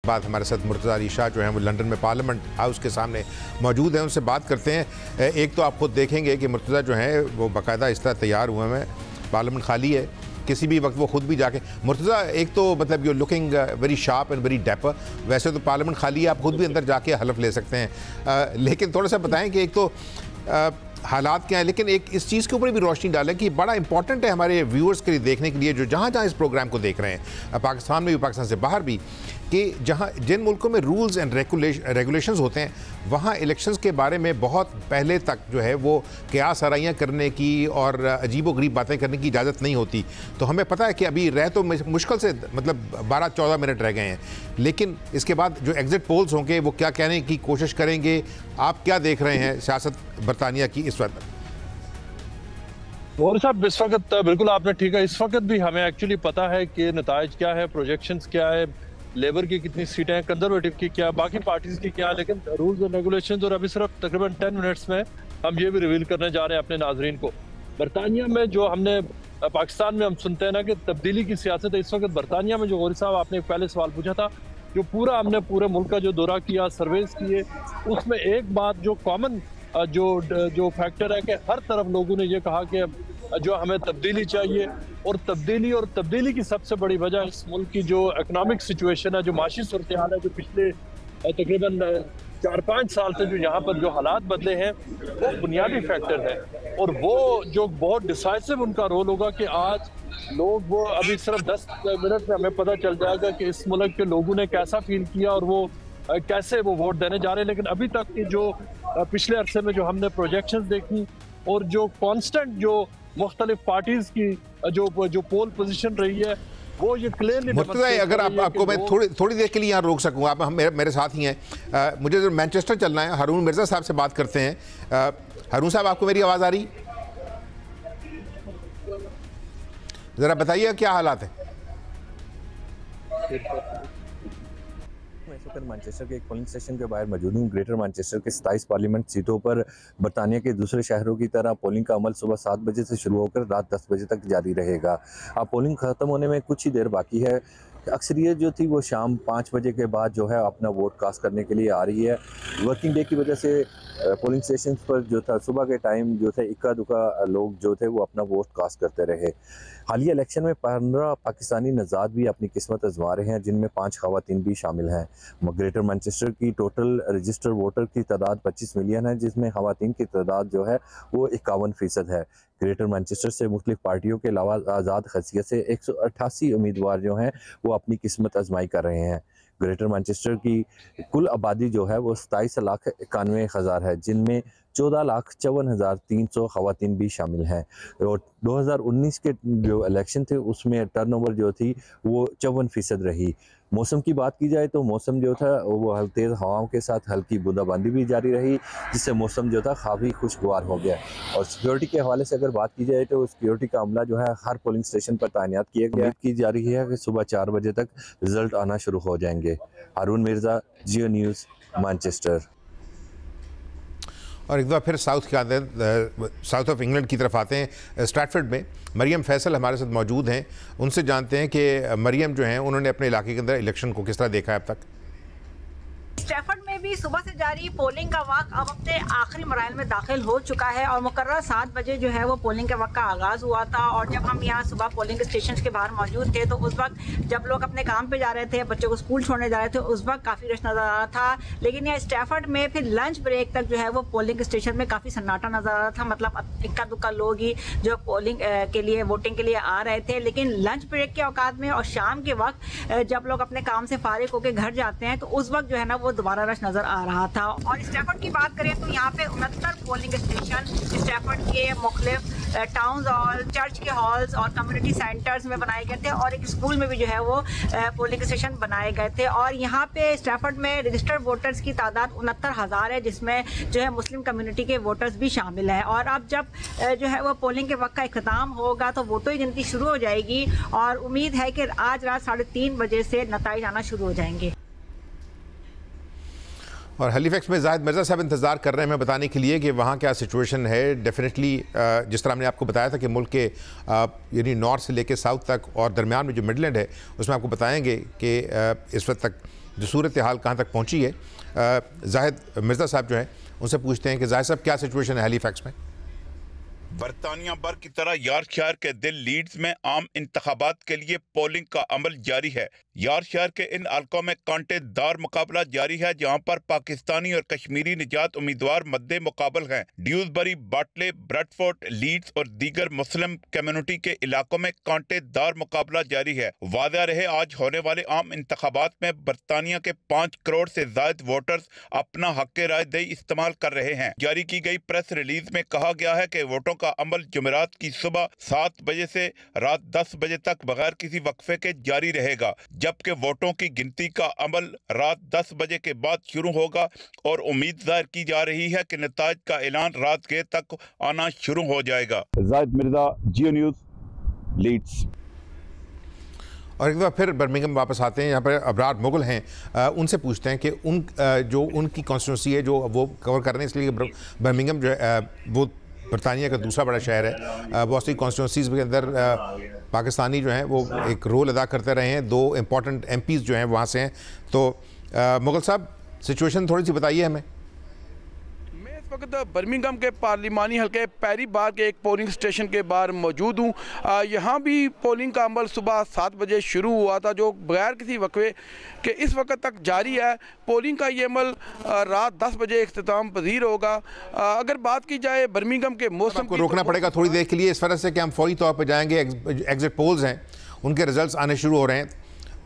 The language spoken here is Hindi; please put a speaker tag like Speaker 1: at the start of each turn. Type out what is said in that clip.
Speaker 1: बाद हमारे साथ मुर्तज़ा अली शाह जो हैं वो लंदन में पार्लियामेंट हाउस के सामने मौजूद हैं, उनसे बात करते हैं। एक तो आप खुद देखेंगे कि मुर्तज़ा जो हैं वो बाकायदा इस तरह तैयार हुए हैं, पार्लियामेंट खाली है, किसी भी वक्त वो खुद भी जाके मुर्तज़ा एक तो मतलब you looking very sharp and very dapper. वैसे तो पार्लियामेंट खाली है, आप खुद भी अंदर जाके हलफ ले सकते हैं, लेकिन थोड़ा सा बताएं कि एक तो हालात क्या है, लेकिन एक इस चीज़ के ऊपर भी रोशनी डालें कि बड़ा इंपॉर्टेंट है हमारे व्यूअर्स के लिए देखने के लिए जो जहाँ जहाँ इस प्रोग्राम को देख रहे हैं, पाकिस्तान में भी पाकिस्तान से बाहर भी, कि जहाँ जिन मुल्कों में रूल्स एंड रेगुलेशंस होते हैं वहाँ इलेक्शंस के बारे में बहुत पहले तक जो है वो क़यास आराइयाँ करने की और अजीबो-गरीब बातें करने की इजाज़त नहीं होती। तो हमें पता है कि अभी रह तो मुश्किल से मतलब 12-14 मिनट रह गए हैं, लेकिन इसके बाद जो एग्ज़िट पोल्स होंगे वो क्या कहने की कोशिश करेंगे। आप क्या देख रहे हैं सियासत बरतानिया की इस वक्त?
Speaker 2: और साहब इस वक्त बिल्कुल आपने ठीक है, इस वक्त भी हमें एक्चुअली पता है कि नताइज क्या है, प्रोजेक्शंस क्या है, लेबर की कितनी सीटें हैं, कंजर्वेटिव की क्या, बाकी पार्टीज की क्या, लेकिन रूल्स और रेगुलेशंस और अभी सिर्फ तकरीबन 10 मिनट्स में हम ये भी रिवील करने जा रहे हैं अपने नाजरीन को। बरतानिया में जो हमने पाकिस्तान में हम सुनते हैं ना कि तब्दीली की सियासत है, इस वक्त बरतानिया में जो गौरी साहब आपने पहले सवाल पूछा था, जो पूरा हमने पूरे मुल्क का जो दौरा किया, सर्वेस किए, उसमें एक बात जो कॉमन जो फैक्टर है कि हर तरफ लोगों ने ये कहा कि जो हमें तब्दीली चाहिए, और तब्दीली की सबसे बड़ी वजह इस मुल्क की जो इकोनॉमिक सिचुएशन है, जो माशी सूरत हाल है, जो पिछले तकरीबन 4-5 साल से जो यहाँ पर जो हालात बदले हैं, वो बुनियादी फैक्टर है। और वो जो बहुत डिसाइसिव उनका रोल होगा कि आज लोग वो अभी सिर्फ 10 मिनट में हमें पता चल जाएगा कि इस मुल्क के लोगों ने कैसा फील किया और वो कैसे वो वोट देने जा रहे हैं। लेकिन अभी तक की जो पिछले अरसे में जो हमने प्रोजेक्शंस देखी और जो कांस्टेंट जो मुख्तलिफ पार्टीज की जो पोल पोजीशन रही है, वो ये क्लियरली
Speaker 1: मुर्तज़ा अगर आपको मैं थोड़ी देर के लिए यहाँ रोक सकूँ, आप मेरे साथ ही हैं। मुझे जो मैनचेस्टर चलना है, हारून मिर्ज़ा साहब से बात करते हैं। हारून साहब, आपको मेरी आवाज़ आ रही? ज़रा बताइए क्या हालात है।
Speaker 3: मैनचेस्टर के एक पोलिंग स्टेशन के बाहर मौजूद हूँ। ग्रेटर मैनचेस्टर के 27 पार्लियामेंट सीटों पर बरतानिया के दूसरे शहरों की तरह पोलिंग का अमल सुबह 7 बजे से शुरू होकर रात 10 बजे तक जारी रहेगा। अब पोलिंग खत्म होने में कुछ ही देर बाकी है। अक्सरियत जो थी वो शाम 5 बजे के बाद जो है अपना वोट कास्ट करने के लिए आ रही है। वर्किंग डे की वजह से पोलिंग स्टेशन पर जो था सुबह के टाइम जो थे इक्का दुक्का लोग जो थे वो अपना वोट कास्ट करते रहे। हालिया इलेक्शन में 15 पाकिस्तानी नज़ाद भी अपनी किस्मत आजमा रहे हैं, जिनमें 5 ख़वातीन भी शामिल हैं। ग्रेटर मैनचेस्टर की टोटल रजिस्टर्ड वोटर की तादाद 25 मिलियन है, जिसमें ख़वातीन की तादाद जो है वो 51% है। ग्रेटर मैनचेस्टर से मुख्तलिफ पार्टियों के अलावा आज़ाद हैसियत से 188 उम्मीदवार जो हैं वो अपनी किस्मत आजमाई कर रहे हैं। ग्रेटर मैनचेस्टर की कुल आबादी जो है वो 27,91,000 है, जिनमें 14,54,300 ख़वातीन भी शामिल हैं। और 2019 के जो इलेक्शन थे उसमें टर्नओवर जो थी वो 54% रही। मौसम की बात की जाए तो मौसम जो था वो तेज़ हवाओं के साथ हल्की बूंदाबांदी भी जारी रही, जिससे मौसम जो था काफ़ी खुशगवार हो गया। और सिक्योरिटी के हवाले से अगर बात की जाए तो सिक्योरिटी का अमला जो है हर पोलिंग स्टेशन पर तैनात किया गया। की जा रही है कि सुबह 4 बजे तक रिजल्ट आना शुरू हो जाएंगे। हारून मिर्ज़ा, जियो न्यूज़, मैनचेस्टर।
Speaker 1: और एक बार फिर साउथ ऑफ इंग्लैंड की तरफ आते हैं। स्ट्रैटफोर्ड में मरियम फैसल हमारे साथ मौजूद हैं, उनसे जानते हैं कि मरियम जो हैं उन्होंने अपने इलाके के अंदर इलेक्शन को किस तरह देखा है अब तक।
Speaker 4: स्ट्रैफर्ड में भी सुबह से जारी पोलिंग का वक्त अब अपने आखिरी मराइल में दाखिल हो चुका है और मुकर्रर 7 बजे जो है वो पोलिंग के वक्त का आगाज़ हुआ था। और जब हम यहाँ सुबह पोलिंग स्टेशन के बाहर मौजूद थे तो उस वक्त जब लोग अपने काम पे जा रहे थे, बच्चों को स्कूल छोड़ने जा रहे थे, उस वक्त काफ़ी रश नज़र आ रहा था। लेकिन यहाँ स्ट्रैफर्ड में फिर लंच ब्रेक तक जो है वो पोलिंग स्टेशन में काफ़ी सन्नाटा नज़र आ रहा था। मतलब इक्का दुक्का लोग ही जो पोलिंग के लिए वोटिंग के लिए आ रहे थे। लेकिन लंच ब्रेक के औकात में और शाम के वक्त जब लोग अपने काम से फारिग होकर घर जाते हैं तो उस वक्त जो है ना वो दोबारा रश नज़र आ रहा था। और स्ट्रैफर्ड की बात करें तो यहाँ पे 69 पोलिंग स्टेशन स्ट्रैफर्ड के मुख्तलिफ टाउन्स और चर्च के हॉल्स और कम्युनिटी सेंटर्स में बनाए गए थे और एक स्कूल में भी जो है वो पोलिंग स्टेशन बनाए गए थे। और यहाँ पे स्ट्रैफर्ड में रजिस्टर्ड वोटर्स की तादाद 69,000 है, जिसमें जो है मुस्लिम कम्युनिटी के वोटर्स भी शामिल हैं। और अब जब जो है वो पोलिंग के वक्त का इख्तिताम होगा तो वोटों की गिनती शुरू हो जाएगी और उम्मीद है कि आज रात 3:30 बजे से नताइज आना शुरू हो जाएंगे।
Speaker 1: और हैलिफैक्स में जाहिद मिर्ज़ा साहब इंतज़ार कर रहे हैं हमें बताने के लिए कि वहाँ क्या सिचुएशन है। डेफिनेटली जिस तरह हमने आपको बताया था कि मुल्क के यानी नॉर्थ से लेकर साउथ तक और दरमियान में जो मिडलैंड है उसमें आपको बताएंगे कि इस वक्त तक जो सूरत हाल कहाँ तक पहुँची है। जाहिद मिर्ज़ा साहब जो हैं उनसे पूछते हैं कि जाहिद साहब क्या सिचुएशन है हैलीफैक्स में।
Speaker 5: बरतानिया भर की तरह यॉर्कशायर के दिल लीड्स में आम इंतखाबात के लिए पोलिंग का अमल जारी है। यॉर्कशायर के इन हलकों में कांटेदार मुकाबला जारी है, जहां पर पाकिस्तानी और कश्मीरी निजात उम्मीदवार मद्दे मुकाबल हैं। ड्यूसबरी, बाटले, ब्रैडफोर्ड, लीड्स और दीगर मुस्लिम कम्युनिटी के इलाकों में कांटेदार मुकाबला जारी है। वादा रहे आज होने वाले आम इंतखाबात में बरतानिया के 5 करोड़ से ज्यादा वोटर्स अपना हक राय दही इस्तेमाल कर रहे हैं। जारी की गई प्रेस रिलीज में कहा गया है कि वोटों का अमल जुमेरात की सुबह 7 बजे से रात 10 बजे तक बगैर किसी वक्फे के जारी रहेगा, जबकि वोटों की गिनती का अमल रात 10 बजे के बाद शुरू होगा और उम्मीद जाहिर की जा रही है कि नताइज का ऐलान रात के तक आना शुरू हो जाएगा।
Speaker 6: जाहिद मिर्जा, जियो न्यूज़, लीड्स।
Speaker 1: और एक बार फिर बर्मिंघम वापस आते हैं। यहाँ पर अबरार मुगल हैं, उनसे पूछते हैं कि जो उनकी कॉन्स्टिट्यूंसी है जो वो कवर कर रहे हैं, इसलिए बर्मिंघम जो है वो बरतानिया का दूसरा बड़ा शहर है। बहुत सी कॉन्स्टिट्यूंसीज़ के अंदर पाकिस्तानी जो हैं वो एक रोल अदा करते रहे हैं। 2 इम्पॉर्टेंट MPs जो हैं वहाँ से हैं। तो मुगल साहब, सिचुएशन थोड़ी सी बताइए हमें।
Speaker 7: इस वक्त बर्मिंघम के पार्लिमानी हल्के पैरी बार के एक पोलिंग स्टेशन के बाहर मौजूद हूँ। यहाँ भी पोलिंग का अमल सुबह 7 बजे शुरू हुआ था, जो बगैर किसी वक्फे के इस वक्त तक जारी है। पोलिंग का ये अमल रात 10 बजे इख्तिताम पजीर होगा। अगर बात की जाए बर्मिंघम के मौसम
Speaker 1: को रोकना पड़ेगा थोड़ी देर के लिए, इस वजह से कि हम फौरी तौर पर जाएंगे। एग्जिट पोल्स हैं, उनके रिजल्ट्स आने शुरू हो रहे हैं।